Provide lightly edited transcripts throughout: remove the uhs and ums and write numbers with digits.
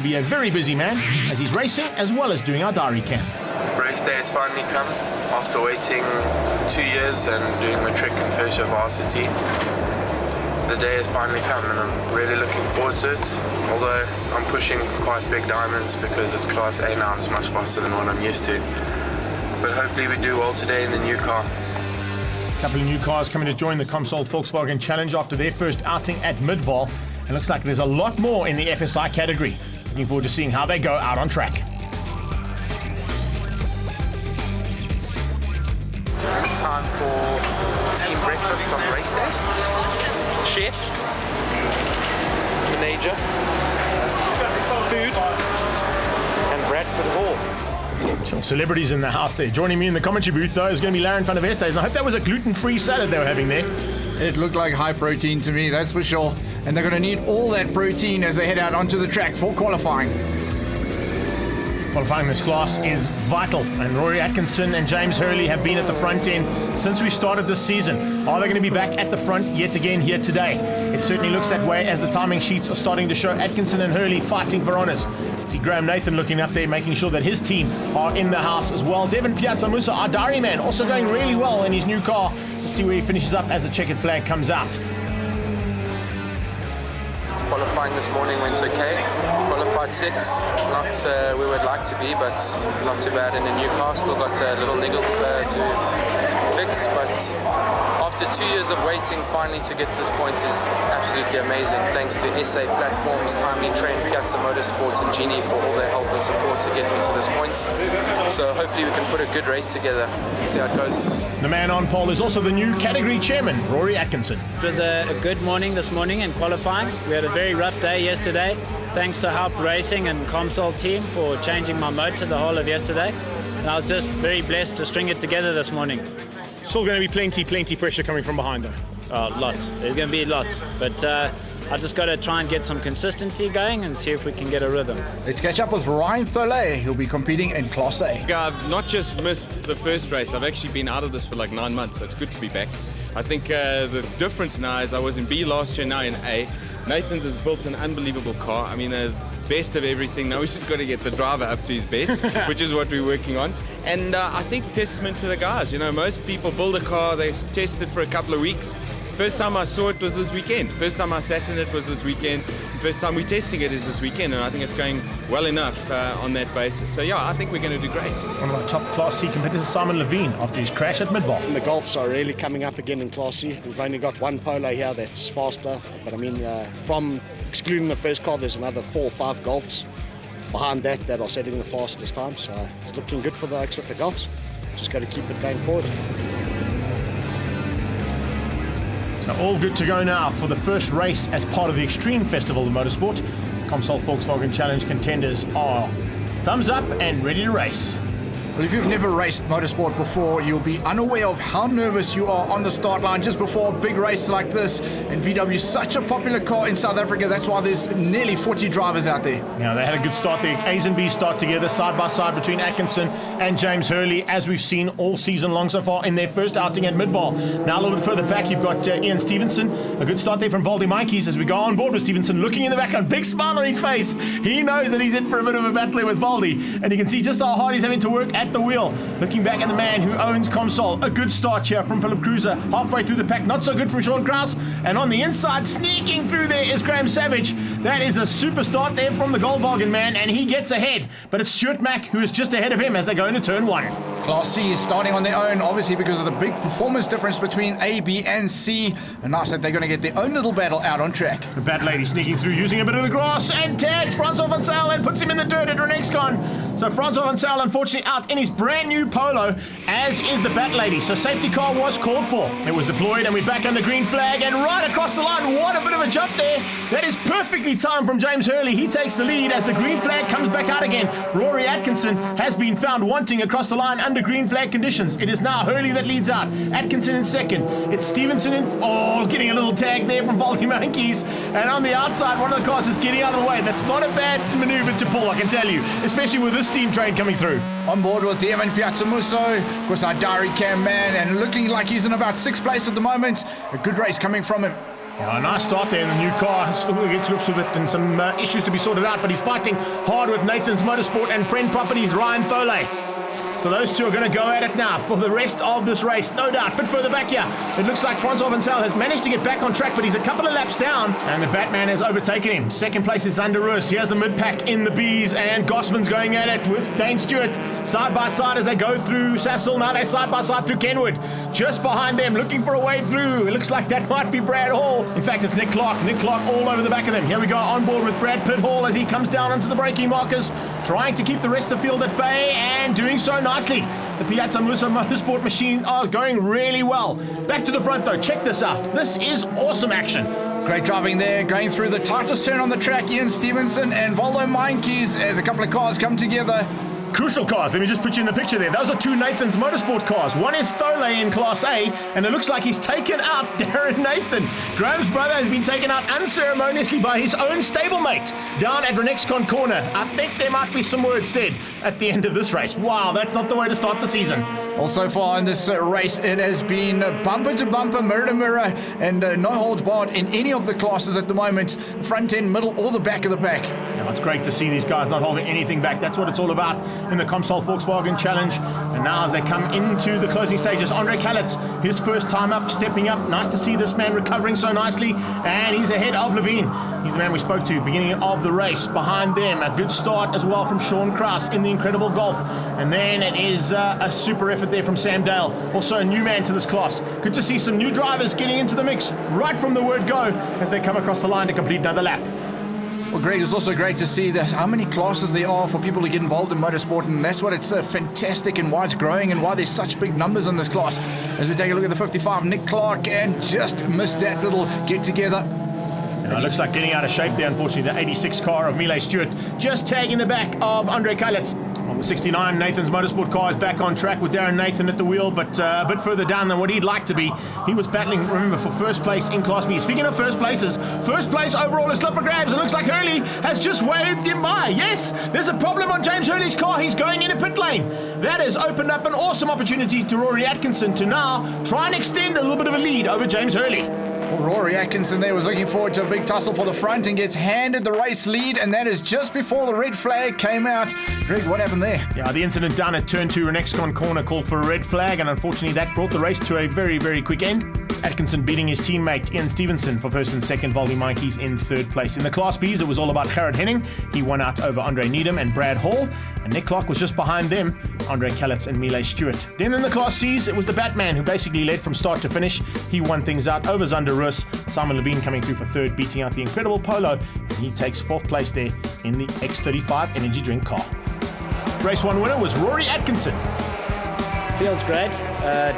to be a very busy man as he's racing as well as doing our diary cam. Race day has finally come after waiting 2 years and doing my trick in first year varsity. The day has finally come and I'm really looking forward to it. Although I'm pushing quite big diamonds because it's Class A now and it's much faster than what I'm used to. But hopefully we do well today in the new car. A couple of new cars coming to join the Comsol Volkswagen Challenge after their first outing at Midval. It looks like there's a lot more in the FSI category. Looking forward to seeing how they go out on track. Time for team breakfast on race day. Chef, manager, food, and Bradford Hall. Some celebrities in the house there. Joining me in the commentary booth, though, is going to be Laren van der Westhuizen. I hope that was a gluten-free salad they were having there. It looked like high protein to me, that's for sure. And they're going to need all that protein as they head out onto the track for qualifying. Qualifying this class is vital, and Rory Atkinson and James Hurley have been at the front end since we started this season. Are they going to be back at the front yet again here today? It certainly looks that way as the timing sheets are starting to show Atkinson and Hurley fighting for honours. See Graham Nathan looking up there, making sure that his team are in the house as well. Devin Piazza-Musa, our diary man, also going really well in his new car. Let's see where he finishes up as the checkered flag comes out. Qualifying this morning went okay. Qualified 6, not where we'd like to be, but not too bad in a new car. Still got little niggles to fix, but after 2 years of waiting, finally to get this point is absolutely amazing. Thanks to SA Platforms, Timely Train, Piazza Motorsports and Genie for all their help and support to get me to this point. So hopefully we can put a good race together. See how it goes. The man on pole is also the new category chairman, Rory Atkinson. It was a good morning this morning in qualifying. We had a very rough day yesterday. Thanks to Help Racing and Comsol team for changing my motor the whole of yesterday. And I was just very blessed to string it together this morning. Still going to be plenty pressure coming from behind though. Lots. There's going to be lots. But I just got to try and get some consistency going and see if we can get a rhythm. Let's catch up with Ryan Thole, who'll be competing in Class A. I've not just missed the first race, I've actually been out of this for like 9 months, so it's good to be back. I think the difference now is I was in B last year, now in A. Nathan's has built an unbelievable car. I mean, best of everything. Now we've just got to get the driver up to his best, which is what we're working on. And I think testament to the guys. You know, most people build a car, they test it for a couple of weeks. First time I saw it was this weekend. First time I sat in it was this weekend. First time we're testing it is this weekend, and I think it's going well enough on that basis. So yeah, I think we're going to do great. One of our top Class C competitors, Simon Levine, after his crash at Midval. The Golfs are really coming up again in Class C. We've only got one Polo here that's faster, but I mean, from excluding the first car, there's another 4 or 5 Golfs behind that are setting the fastest time. So it's looking good for the Golfs. Just got to keep it going forward. So all good to go now for the first race as part of the Extreme Festival of Motorsport. Comsol Volkswagen Challenge contenders are thumbs up and ready to race. Well, if you've never raced motorsport before, you'll be unaware of how nervous you are on the start line just before a big race like this. And VW is such a popular car in South Africa, that's why there's nearly 40 drivers out there. Now, they had a good start there. A's and B's start together, side by side between Atkinson and James Hurley, as we've seen all season long so far in their first outing at Midval. Now, a little bit further back, you've got Ian Stevenson. A good start there from Valdi Mikey's as we go on board with Stevenson, looking in the background, big smile on his face. He knows that he's in for a bit of a battle with Valdi, and you can see just how hard he's having to work at the wheel. Looking back at the man who owns Comsol. A good start here from Philip Cruiser. Halfway through the pack, not so good from Sean Krause. And on the inside, sneaking through there is Graham Savage. That is a super start there from the Goldwagen man, and he gets ahead. But it's Stuart Mack who is just ahead of him as they go into turn 1. Class C is starting on their own, obviously because of the big performance difference between A, B, and C. And nice that they're going to get their own little battle out on track. The Bat Lady sneaking through, using a bit of the grass, and tags Francois Van Zyl and puts him in the dirt at Renexcon. So Francois Van Zyl, unfortunately, out in his brand new Polo, as is the Bat Lady. So safety car was called for. It was deployed, and we're back under green flag, and right across the line. What a bit of a jump there. That is perfectly timed from James Hurley. He takes the lead as the green flag comes back out again. Rory Atkinson has been found wanting across the line under green flag conditions. It is now Hurley that leads out. Atkinson in second. It's Stevenson in... Oh, getting a little tag there from Baldy Monkeys. And on the outside, one of the cars is getting out of the way. That's not a bad maneuver to pull, I can tell you, especially with this steam train coming through. On board with Devin Piazza-Musa, of course our diary cam man, and looking like he's in about 6th place at the moment. A good race coming from him. Yeah, a nice start there in the new car. Still going to get to grips with it and some issues to be sorted out, but he's fighting hard with Nathan's Motorsport and Pren Properties' Ryan Thole. So those two are going to go at it now for the rest of this race, no doubt. Bit further back here, it looks like Francois Vansel has managed to get back on track, but he's a couple of laps down, and the Batman has overtaken him. Second place is Zander Roos. Here's the mid-pack in the Bs, and Gossman's going at it with Dane Stewart side by side as they go through Sassel. Now they're side by side through Kenwood. Just behind them, looking for a way through. It looks like that might be Brad Hall. In fact, it's Nick Clark. Nick Clark all over the back of them. Here we go on board with Brad Pitt Hall as he comes down onto the braking markers, trying to keep the rest of the field at bay, and doing so nicely. The Piazza Musa Motorsport machine are going really well. Back to the front though, check this out. This is awesome action. Great driving there, going through the tightest turn on the track. Ian Stevenson and Voldo Meinkies as a couple of cars come together. Crucial cars. Let me just put you in the picture there. Those are two Nathan's Motorsport cars. One is Thole in Class A, and it looks like he's taken out Darren Nathan. Graham's brother has been taken out unceremoniously by his own stablemate down at Renexcon Corner. I think there might be some words said at the end of this race. Wow, that's not the way to start the season. Well, so far in this race, it has been bumper to bumper, mirror to mirror, and no holds barred in any of the classes at the moment. Front end, middle, or the back of the pack. Yeah, it's great to see these guys not holding anything back. That's what it's all about in the Comsol Volkswagen Challenge. And now as they come into the closing stages, Andre Kalitz, his first time up, stepping up. Nice to see this man recovering so nicely. And he's ahead of Levine. He's the man we spoke to beginning of the race. Behind them, a good start as well from Sean Kraus in the incredible Golf. And then it is a super effort there from Sam Dale. Also a new man to this class. Good to see some new drivers getting into the mix right from the word go as they come across the line to complete another lap. Well, Greg, it's also great to see that how many classes there are for people to get involved in motorsport, and that's what it's fantastic and why it's growing and why there's such big numbers in this class. As we take a look at the 55, Nick Clark, and just missed that little get-together. It looks like getting out of shape there, unfortunately. The 86 car of Millet Stewart just tagging the back of Andre Kalitz. On the 69, Nathan's Motorsport car is back on track with Darren Nathan at the wheel, but a bit further down than what he'd like to be. He was battling, remember, for first place in Class B. Speaking of first places, first place overall is Slipper Grabs. It looks like Hurley has just waved him by. Yes, there's a problem on James Hurley's car. He's going into pit lane. That has opened up an awesome opportunity to Rory Atkinson to now try and extend a little bit of a lead over James Hurley. Well, Rory Atkinson there was looking forward to a big tussle for the front and gets handed the race lead, and that is just before the red flag came out. Greg, what happened there? Yeah, the incident down at turn 2 Renexcon Corner called for a red flag, and unfortunately that brought the race to a very, very quick end. Atkinson beating his teammate Ian Stevenson for first and second, Voldy Mikey's in third place. In the Class Bs, it was all about Gerard Henning. He won out over Andre Needham and Brad Hall, and Nick Clark was just behind them, Andre Kalitz and Millet Stewart. Then in the Class Cs, it was the Batman who basically led from start to finish. He won things out over Zander Roos. Simon Levine coming through for third, beating out the incredible Polo, and he takes fourth place there in the X35 energy drink car. Race 1 winner was Rory Atkinson. Feels great.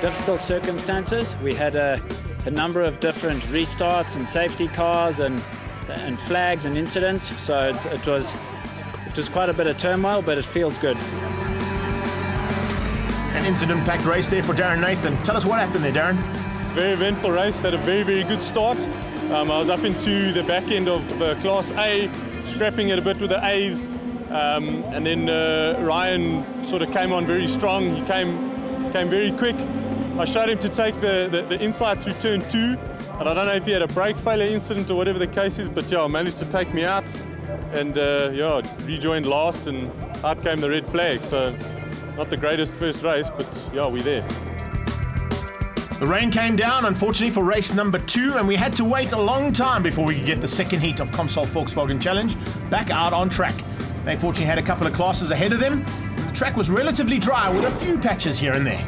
Difficult circumstances. We had a number of different restarts and safety cars and flags and incidents. So it was quite a bit of turmoil, but it feels good. An incident-packed race there for Darren Nathan. Tell us what happened there, Darren. Very eventful race. Had a very, very good start. I was up into the back end of Class A, scrapping it a bit with the A's. And then Ryan sort of came on very strong. He came very quick. I showed him to take the inside through turn 2, and I don't know if he had a brake failure incident or whatever the case is, but yeah, managed to take me out, and rejoined last, and out came the red flag. So not the greatest first race, but yeah, we're there. The rain came down, unfortunately, for race number 2, and we had to wait a long time before we could get the second heat of Comsol Volkswagen Challenge back out on track. They fortunately had a couple of classes ahead of them. The track was relatively dry with a few patches here and there.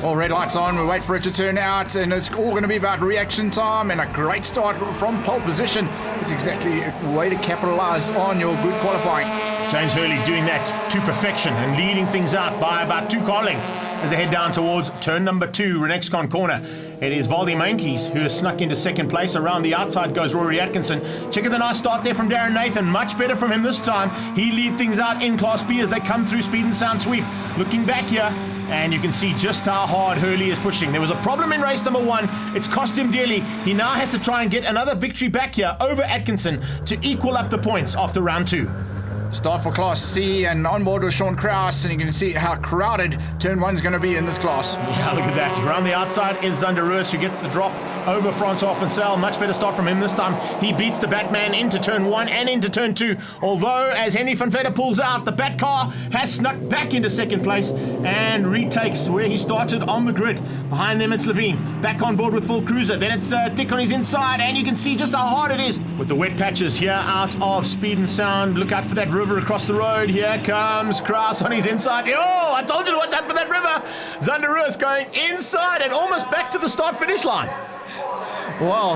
Well, red light's on, we wait for it to turn out, and it's all going to be about reaction time and a great start from pole position. It's exactly a way to capitalise on your good qualifying. James Hurley doing that to perfection and leading things out by about 2 car lengths as they head down towards turn number 2, Renexcon Corner. It is Voldy Mankies who has snuck into second place. Around the outside goes Rory Atkinson. Check out the nice start there from Darren Nathan. Much better from him this time. He lead things out in Class B as they come through speed and sound sweep. Looking back here, and you can see just how hard Hurley is pushing. There was a problem in race number 1. It's cost him dearly. He now has to try and get another victory back here over Atkinson to equal up the points after round 2. Start for Class C, and on board with Sean Kraus, and you can see how crowded turn 1's going to be in this class. Yeah, look at that. Around the outside is Zwartkops, who gets the drop over Francois Vansel. Much better start from him this time. He beats the Batman into turn 1 and into turn 2. Although, as Henry van Vletter pulls out, the Bat car has snuck back into second place and retakes where he started on the grid. Behind them, it's Levine. Back on board with full cruiser. Then it's Dick on his inside, and you can see just how hard it is. With the wet patches here out of speed and sound. Look out for that river across the road. Here comes Kraus on his inside. Oh, I told you to watch out for that river. Zwartkops going inside and almost back to the start-finish line. Well,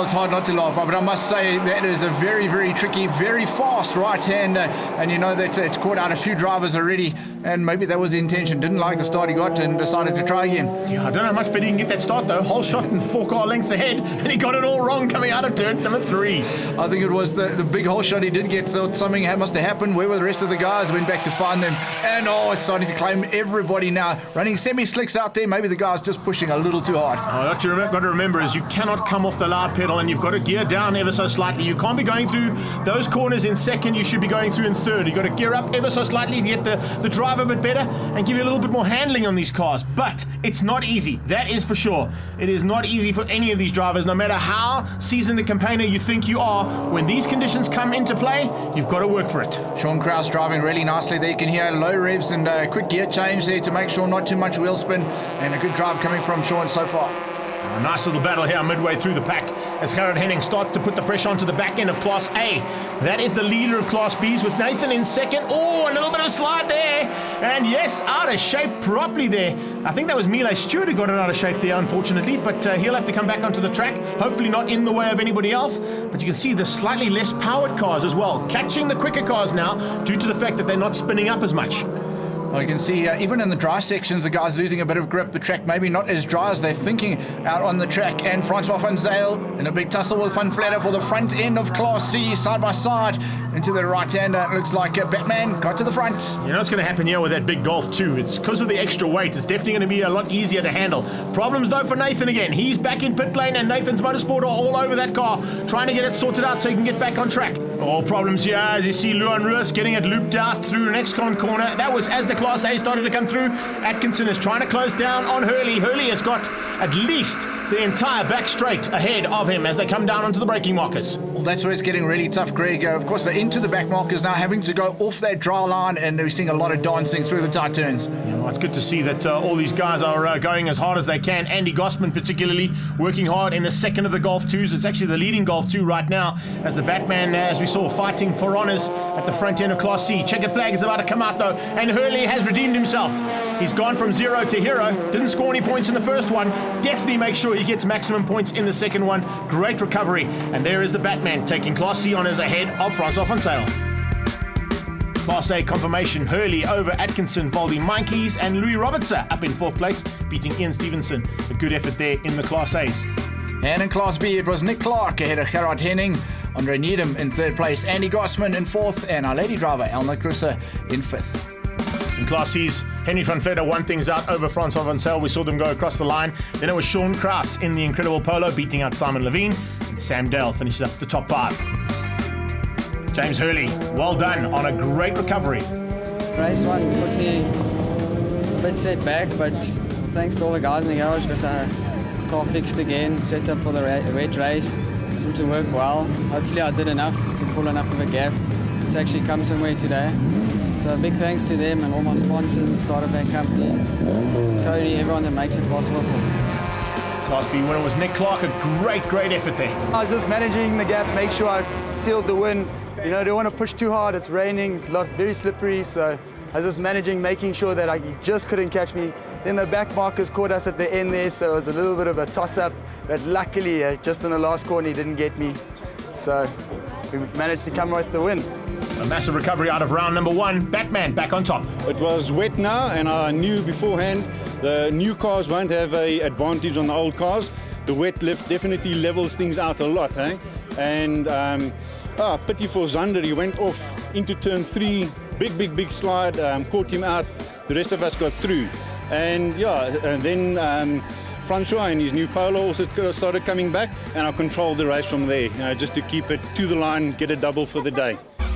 it's hard not to laugh, but I must say that is a very, very tricky, very fast right-hander, and you know that it's caught out a few drivers already, and maybe that was the intention. Didn't like the start he got and decided to try again. Yeah, I don't know how much better he can get that start though. Whole shot and 4 car lengths ahead, and he got it all wrong coming out of turn number 3. I think it was the big hole shot he did get. Thought something must have happened. Where were the rest of the guys? Went back to find them, and it's starting to claim everybody now. Running semi-slicks out there. Maybe the guy's just pushing a little too hard. What you've got to remember is you cannot come off the loud pedal, and you've got to gear down ever so slightly. You can't be going through those corners in second. You should be going through in third. You've got to gear up ever so slightly to get the drive a bit better and give you a little bit more handling on these cars. But it's not easy. That is for sure. It is not easy for any of these drivers, no matter how seasoned a campaigner you think you are. When these conditions come into play, you've got to work for it. Sean Kraus driving really nicely there. You can hear low revs and a quick gear change there to make sure not too much wheel spin, and a good drive coming from Sean so far. A nice little battle here midway through the pack as Gerard Henning starts to put the pressure onto the back end of Class A. That is the leader of Class B's with Nathan in second. Oh, a little bit of a slide there. And yes, out of shape properly there. I think that was Mile Stewart who got it out of shape there, unfortunately, but he'll have to come back onto the track. Hopefully not in the way of anybody else. But you can see the slightly less powered cars as well, catching the quicker cars now due to the fact that they're not spinning up as much. Well, you can see even in the dry sections, the guys losing a bit of grip. The track maybe not as dry as they're thinking out on the track. And Francois Vansel in a big tussle with Van Vletter for the front end of Class C, side by side into the right-hander. It looks like Batman got to the front. You know what's going to happen here with that big Golf too? It's because of the extra weight. It's definitely going to be a lot easier to handle. Problems though for Nathan again. He's back in pit lane, and Nathan's Motorsport are all over that car, trying to get it sorted out so he can get back on track. All problems here as you see Luan Ruiz getting it looped out through an X-Con corner. That was as the Class A started to come through. Atkinson is trying to close down on Hurley. Hurley has got at least the entire back straight ahead of him as they come down onto the braking markers. Well, that's where it's getting really tough, Greg. Of course, they're into the back markers now, having to go off that dry line, and we're seeing a lot of dancing through the tight turns. Yeah, well, it's good to see that all these guys are going as hard as they can. Andy Gossman particularly working hard in the second of the Golf 2s. It's actually the leading Golf 2 right now as the Batman, as we saw, fighting for honours at the front end of Class C. Checkered flag is about to come out though, and Hurley has redeemed himself. He's gone from 0 to hero. Didn't score any points in the first one. Definitely make sure he gets maximum points in the second one. Great recovery. And there is the Batman taking Class C honours ahead of Francois Vansel. Class A confirmation. Hurley over Atkinson, Voldy Monkeys, and Louis Robertson up in 4th place, beating Ian Stevenson. A good effort there in the Class A's. And in Class B, it was Nick Clark ahead of Gerard Henning, Andre Needham in 3rd place, Andy Gossman in 4th, and our lady driver, Elna Cruiser, in 5th. In Class C's, Henry van Vletter won things out over Francois Vansel. We saw them go across the line. Then it was Sean Kraus in the incredible Polo, beating out Simon Levine. And Sam Dale finishes up the top 5. James Hurley, well done on a great recovery. Race 1 put me a bit set back, but thanks to all the guys in the garage, got the car fixed again, set up for the wet race. Seemed to work well. Hopefully I did enough to pull enough of a gap to actually come somewhere today. So big thanks to them and all my sponsors, the starter bank company, Cody, everyone that makes it possible. Class B winner was Nick Clark. A great effort there. I was just managing the gap, make sure I sealed the win. You know, don't want to push too hard. It's raining, it's very slippery, so I was just managing, making sure that I just couldn't catch me. Then the back markers caught us at the end there, so it was a little bit of a toss-up, but luckily, just in the last corner, he didn't get me. So we managed to come with the win. A massive recovery out of round number 1. Batman back on top. It was wet now, and I knew beforehand the new cars won't have an advantage on the old cars. The wet lift definitely levels things out a lot, eh? And pity for Zander, he went off into turn 3, big slide, caught him out. The rest of us got through. And then Francois and his new Polo also started coming back, and I controlled the race from there, just to keep it to the line, get a double for the day.